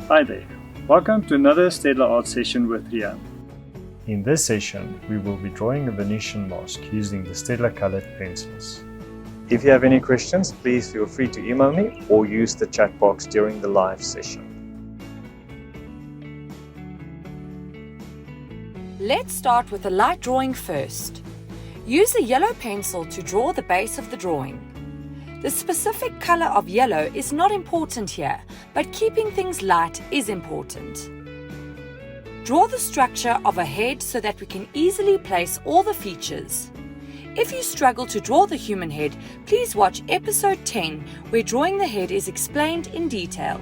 Hi there, welcome to another STAEDTLER art session with Riaan. In this session, we will be drawing a Venetian mask using the STAEDTLER colored pencils. If you have any questions, please feel free to email me or use the chat box during the live session. Let's start with a light drawing first. Use a yellow pencil to draw the base of the drawing. The specific color of yellow is not important here, but keeping things light is important. Draw the structure of a head so that we can easily place all the features. If you struggle to draw the human head, please watch episode 10, where drawing the head is explained in detail.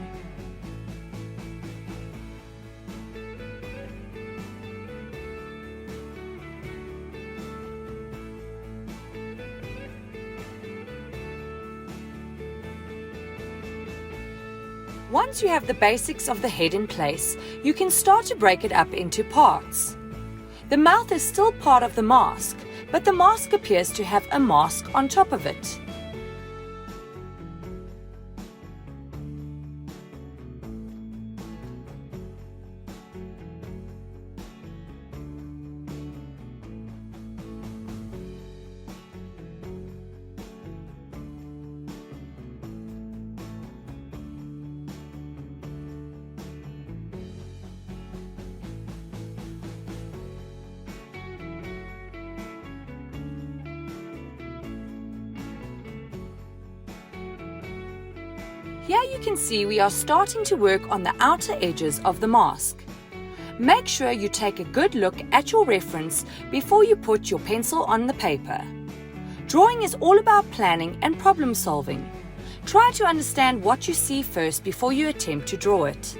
Once you have the basics of the head in place, you can start to break it up into parts. The mouth is still part of the mask, but the mask appears to have a mask on top of it. Here you can see we are starting to work on the outer edges of the mask. Make sure you take a good look at your reference before you put your pencil on the paper. Drawing is all about planning and problem solving. Try to understand what you see first before you attempt to draw it.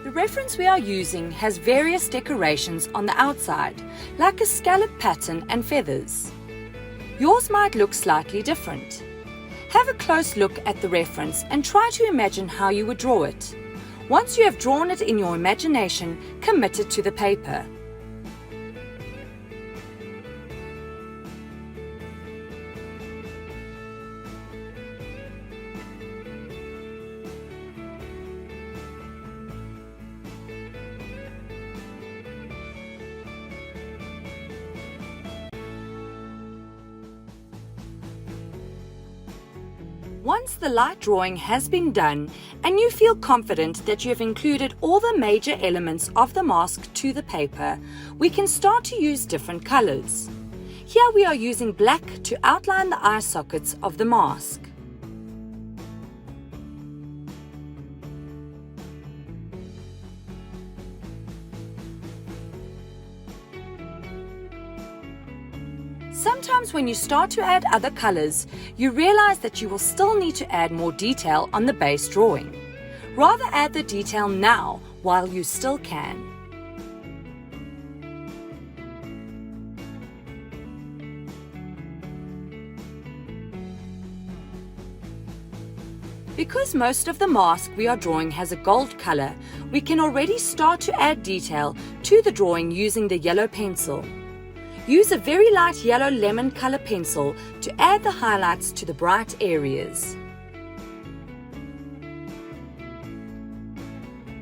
The reference we are using has various decorations on the outside, like a scallop pattern and feathers. Yours might look slightly different. Have a close look at the reference and try to imagine how you would draw it. Once you have drawn it in your imagination, commit it to the paper. Once the light drawing has been done and you feel confident that you have included all the major elements of the mask to the paper, we can start to use different colors. Here we are using black to outline the eye sockets of the mask. Sometimes when you start to add other colors, you realize that you will still need to add more detail on the base drawing. Rather add the detail now while you still can. Because most of the mask we are drawing has a gold color, we can already start to add detail to the drawing using the yellow pencil. Use a very light yellow lemon color pencil to add the highlights to the bright areas.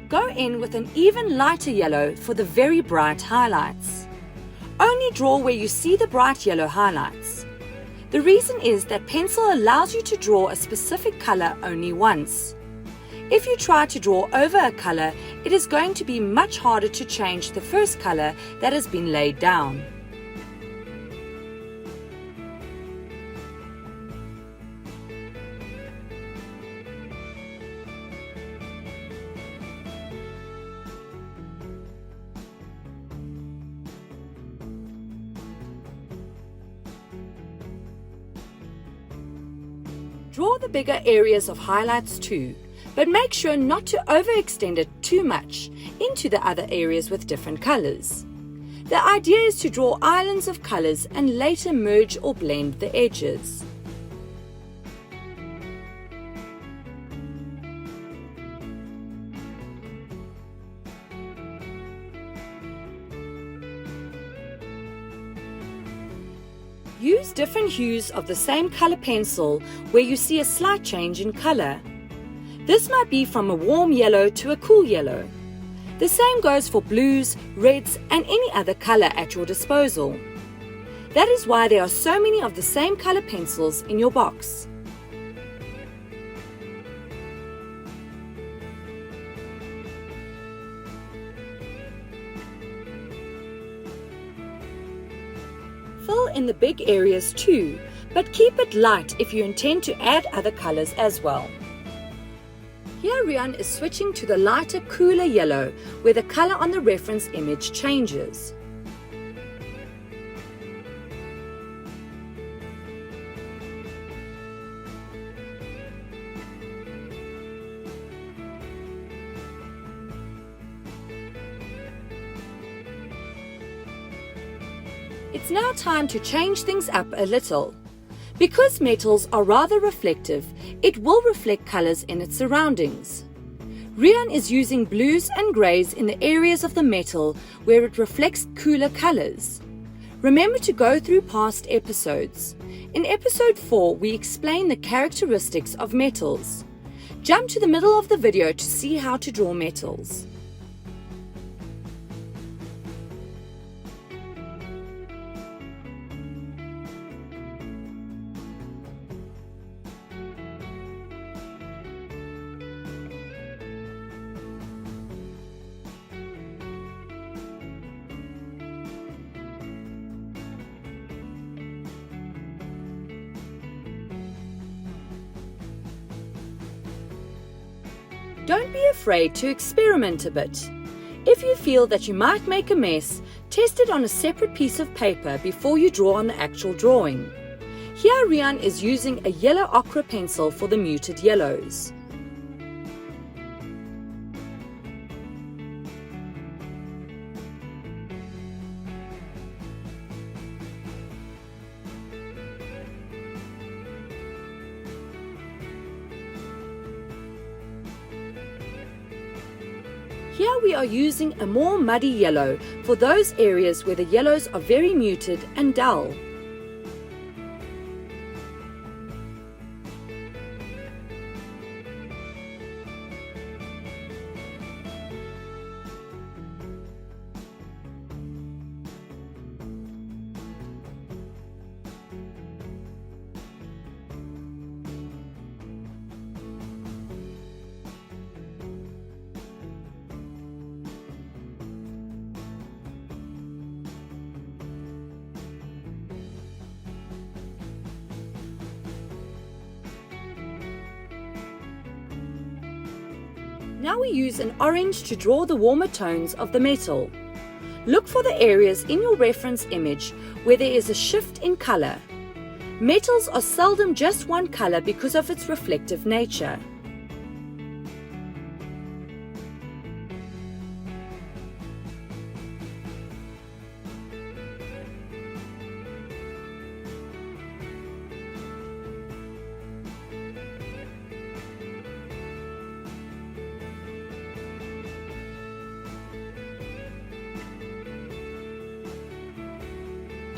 Go in with an even lighter yellow for the very bright highlights. Only draw where you see the bright yellow highlights. The reason is that pencil allows you to draw a specific color only once. If you try to draw over a color, it is going to be much harder to change the first color that has been laid down. Draw the bigger areas of highlights too, but make sure not to overextend it too much into the other areas with different colors. The idea is to draw islands of colors and later merge or blend the edges. use different hues of the same color pencil where you see a slight change in color. This might be from a warm yellow to a cool yellow. The same goes for blues, reds, and any other color at your disposal. That is why there are so many of the same color pencils in your box. Fill in the big areas too, but keep it light if you intend to add other colors as well. Here Riaan is switching to the lighter, cooler yellow where the color on the reference image changes. It's now time to change things up a little. Because metals are rather reflective, it will reflect colors in its surroundings. Riaan is using blues and greys in the areas of the metal where it reflects cooler colors. Remember to go through past episodes. In episode 4, we explain the characteristics of metals. Jump to the middle of the video to see how to draw metals. Don't be afraid to experiment a bit. If you feel that you might make a mess, test it on a separate piece of paper before you draw on the actual drawing. Here Riaan is using a yellow ochre pencil for the muted yellows. Here we are using a more muddy yellow for those areas where the yellows are very muted and dull. Now we use an orange to draw the warmer tones of the metal. Look for the areas in your reference image where there is a shift in color. Metals are seldom just one color because of its reflective nature.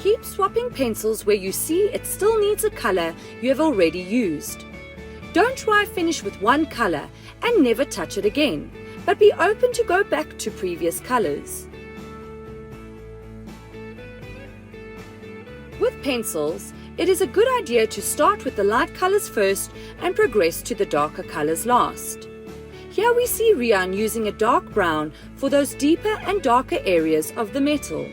Keep swapping pencils where you see it still needs a color you have already used. Don't try finish with one color and never touch it again, but be open to go back to previous colors. With pencils, it is a good idea to start with the light colors first and progress to the darker colors last. Here we see Riaan using a dark brown for those deeper and darker areas of the metal.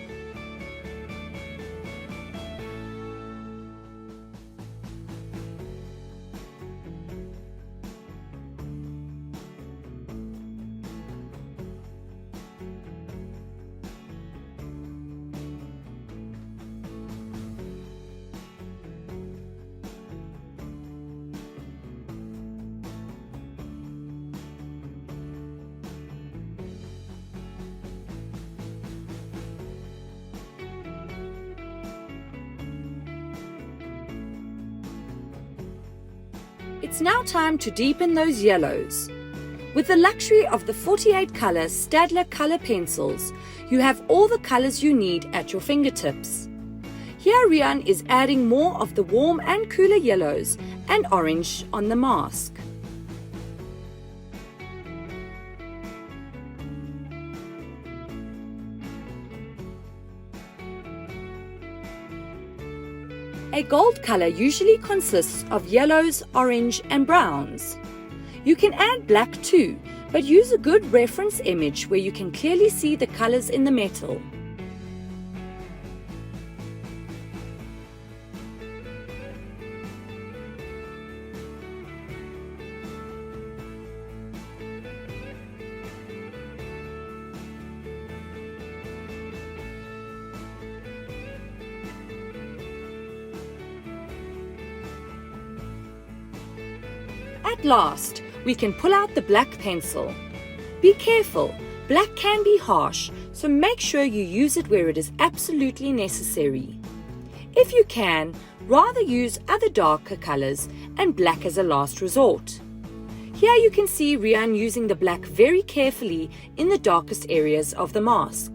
It's now time to deepen those yellows. With the luxury of the 48 color STAEDTLER color pencils, you have all the colors you need at your fingertips. Here Riaan is adding more of the warm and cooler yellows and orange on the mask. A gold color usually consists of yellows, orange and browns. You can add black too, but use a good reference image where you can clearly see the colors in the metal. At last, we can pull out the black pencil. Be careful, black can be harsh, so make sure you use it where it is absolutely necessary. If you can, rather use other darker colors and black as a last resort. Here you can see Riaan using the black very carefully in the darkest areas of the mask.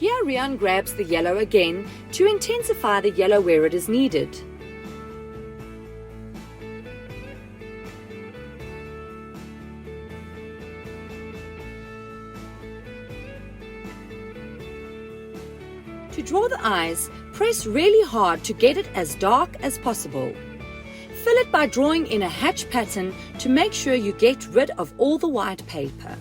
Here Riaan grabs the yellow again to intensify the yellow where it is needed. To draw the eyes, press really hard to get it as dark as possible. Fill it by drawing in a hatch pattern to make sure you get rid of all the white paper.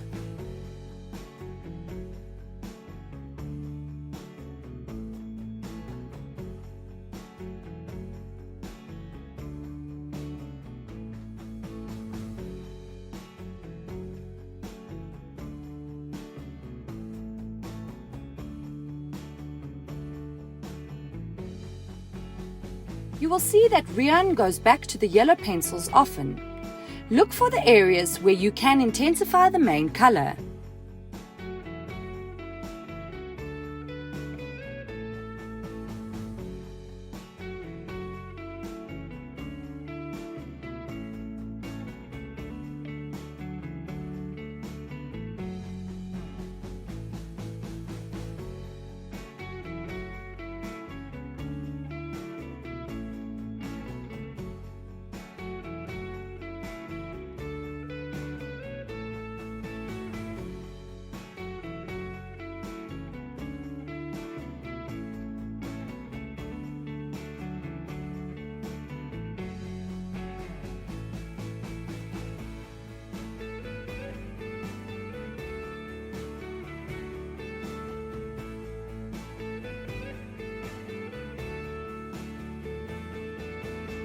You will see that Riaan goes back to the yellow pencils often. Look for the areas where you can intensify the main color.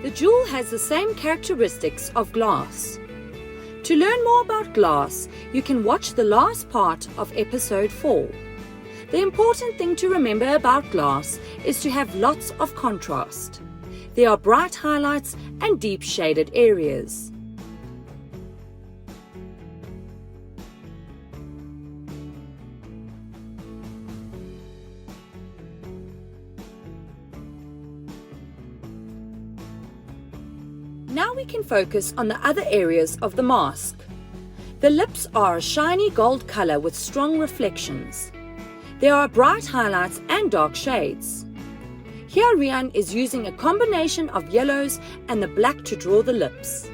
The jewel has the same characteristics of glass. To learn more about glass, you can watch the last part of episode 4. The important thing to remember about glass is to have lots of contrast. There are bright highlights and deep shaded areas. Now we can focus on the other areas of the mask. The lips are a shiny gold color with strong reflections. There are bright highlights and dark shades. Here Riaan is using a combination of yellows and the black to draw the lips.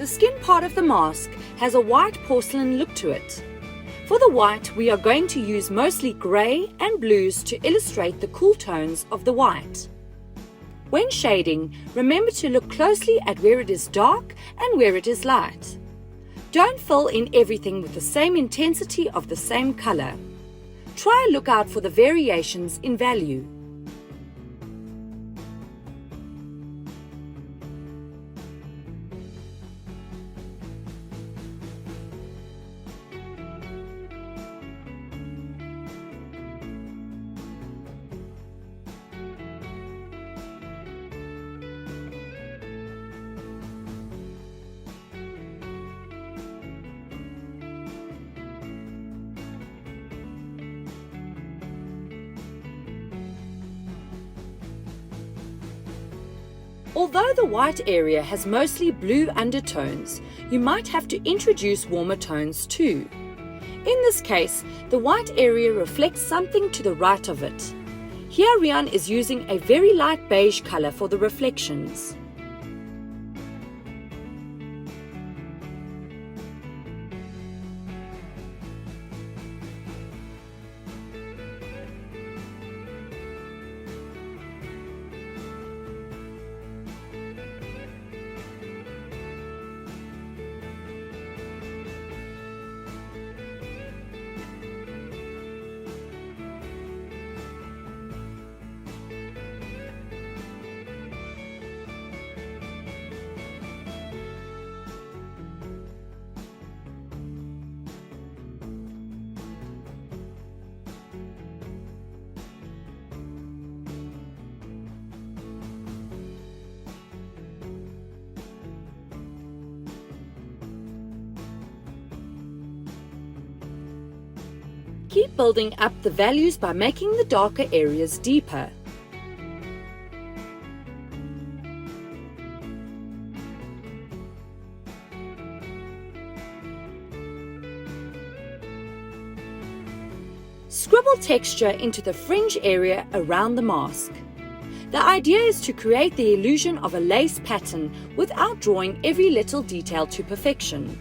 The skin part of the mask has a white porcelain look to it. For the white, we are going to use mostly grey and blues to illustrate the cool tones of the white. When shading, remember to look closely at where it is dark and where it is light. Don't fill in everything with the same intensity of the same color. Try and look out for the variations in value. Although the white area has mostly blue undertones, you might have to introduce warmer tones too. In this case, the white area reflects something to the right of it. Here Riaan is using a very light beige color for the reflections. Keep building up the values by making the darker areas deeper. Scribble texture into the fringe area around the mask. The idea is to create the illusion of a lace pattern without drawing every little detail to perfection.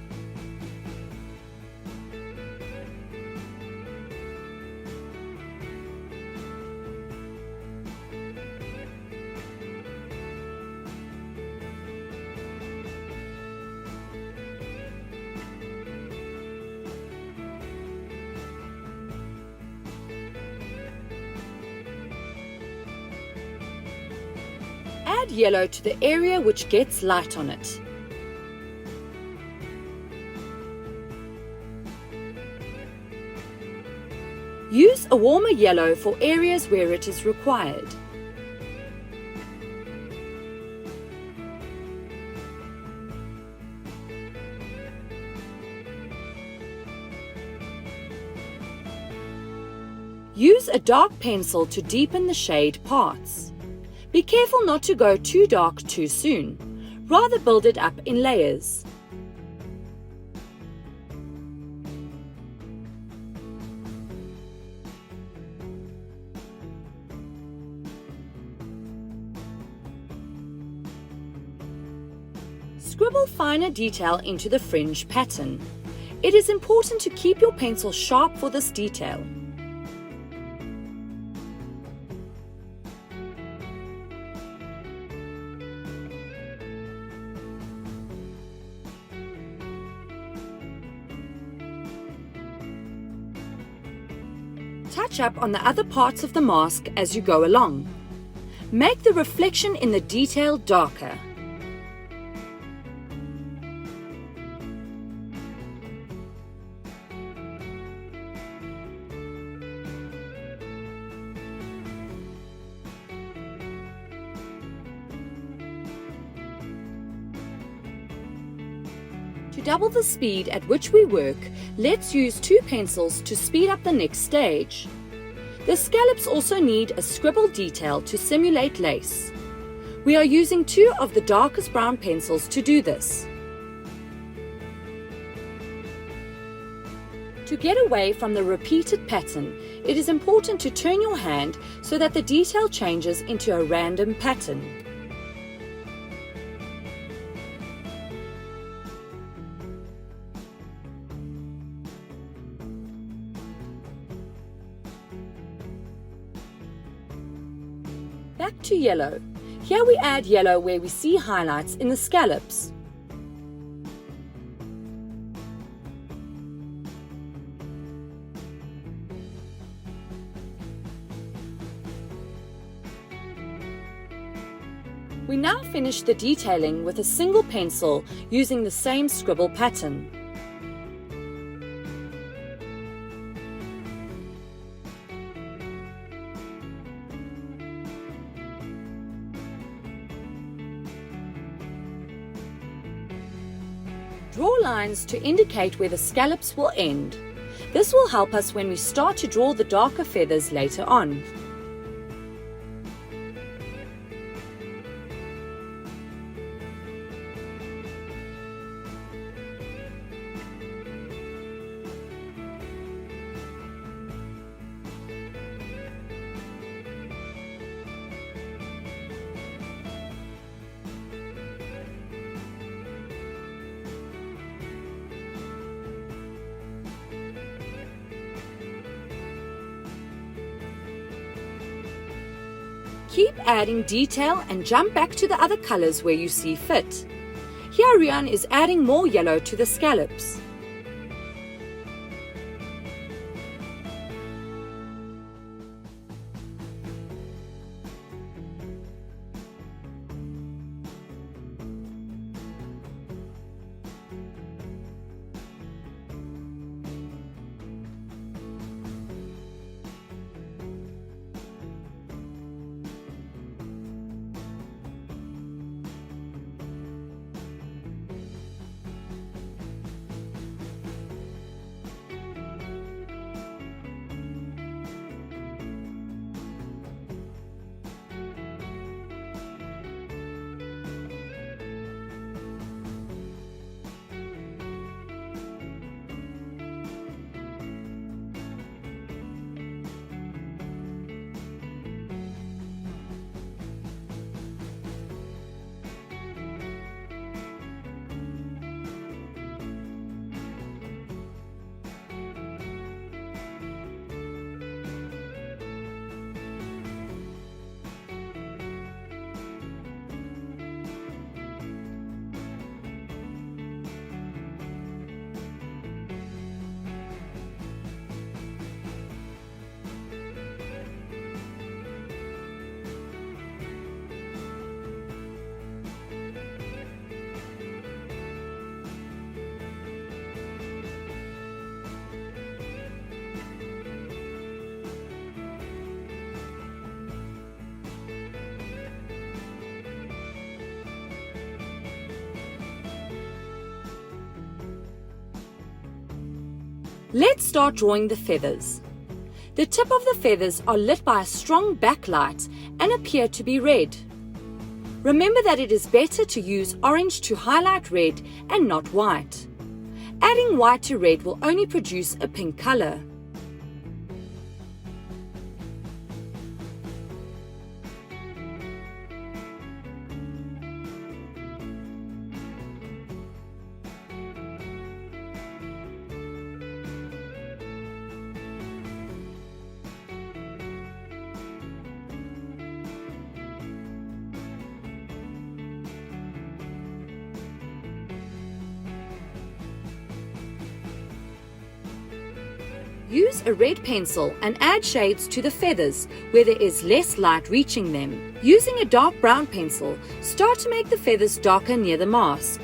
Add yellow to the area which gets light on it. Use a warmer yellow for areas where it is required. Use a dark pencil to deepen the shade parts. Be careful not to go too dark too soon. Rather build it up in layers. Scribble finer detail into the fringe pattern. It is important to keep your pencil sharp for this detail. Touch up on the other parts of the mask as you go along. Make the reflection in the detail darker. To double the speed at which we work, let's use 2 pencils to speed up the next stage. The scallops also need a scribble detail to simulate lace. We are using 2 of the darkest brown pencils to do this. To get away from the repeated pattern, it is important to turn your hand so that the detail changes into a random pattern. Back to yellow. Here we add yellow where we see highlights in the scallops. We now finish the detailing with a single pencil using the same scribble pattern. Draw lines to indicate where the scallops will end. This will help us when we start to draw the darker feathers later on. Keep adding detail and jump back to the other colors where you see fit. Here Riaan is adding more yellow to the scallops. Let's start drawing the feathers. The tip of the feathers are lit by a strong backlight and appear to be red. Remember that it is better to use orange to highlight red and not white. Adding white to red will only produce a pink color. Use a red pencil and add shades to the feathers where there is less light reaching them. Using a dark brown pencil, start to make the feathers darker near the mask.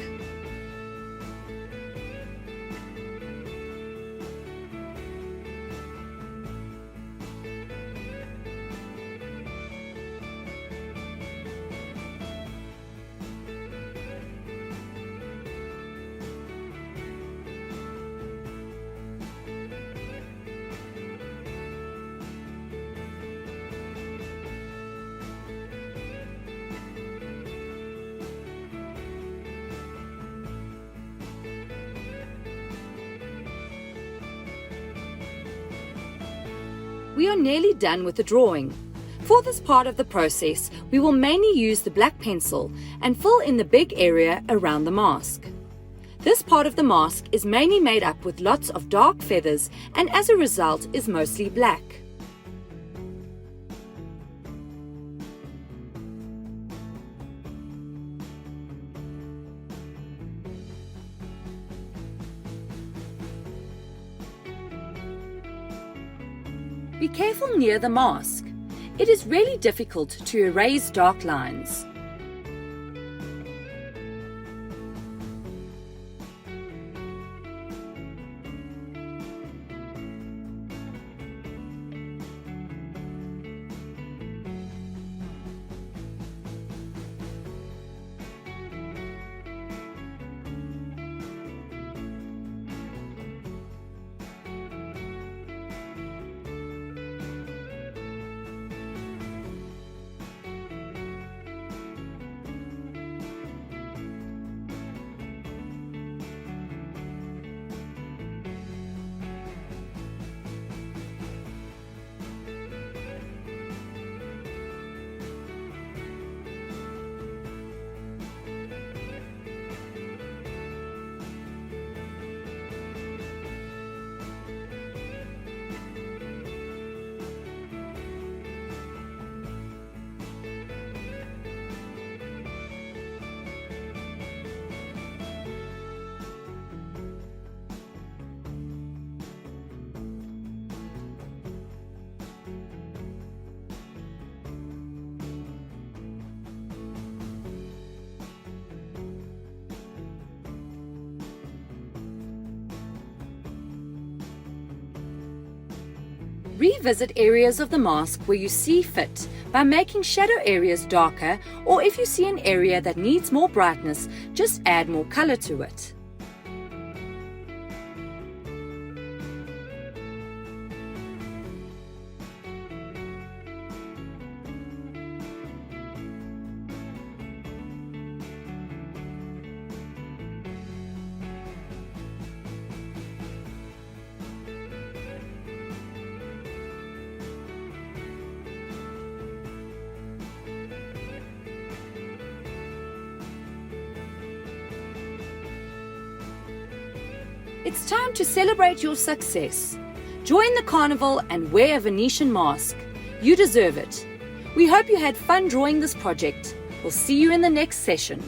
We are nearly done with the drawing. For this part of the process, we will mainly use the black pencil and fill in the big area around the mask. This part of the mask is mainly made up with lots of dark feathers and as a result is mostly black. be careful near the mask. It is really difficult to erase dark lines. Revisit areas of the mask where you see fit by making shadow areas darker, or if you see an area that needs more brightness, just add more color to it. It's time to celebrate your success. Join the carnival and wear a Venetian mask. You deserve it. We hope you had fun drawing this project. We'll see you in the next session.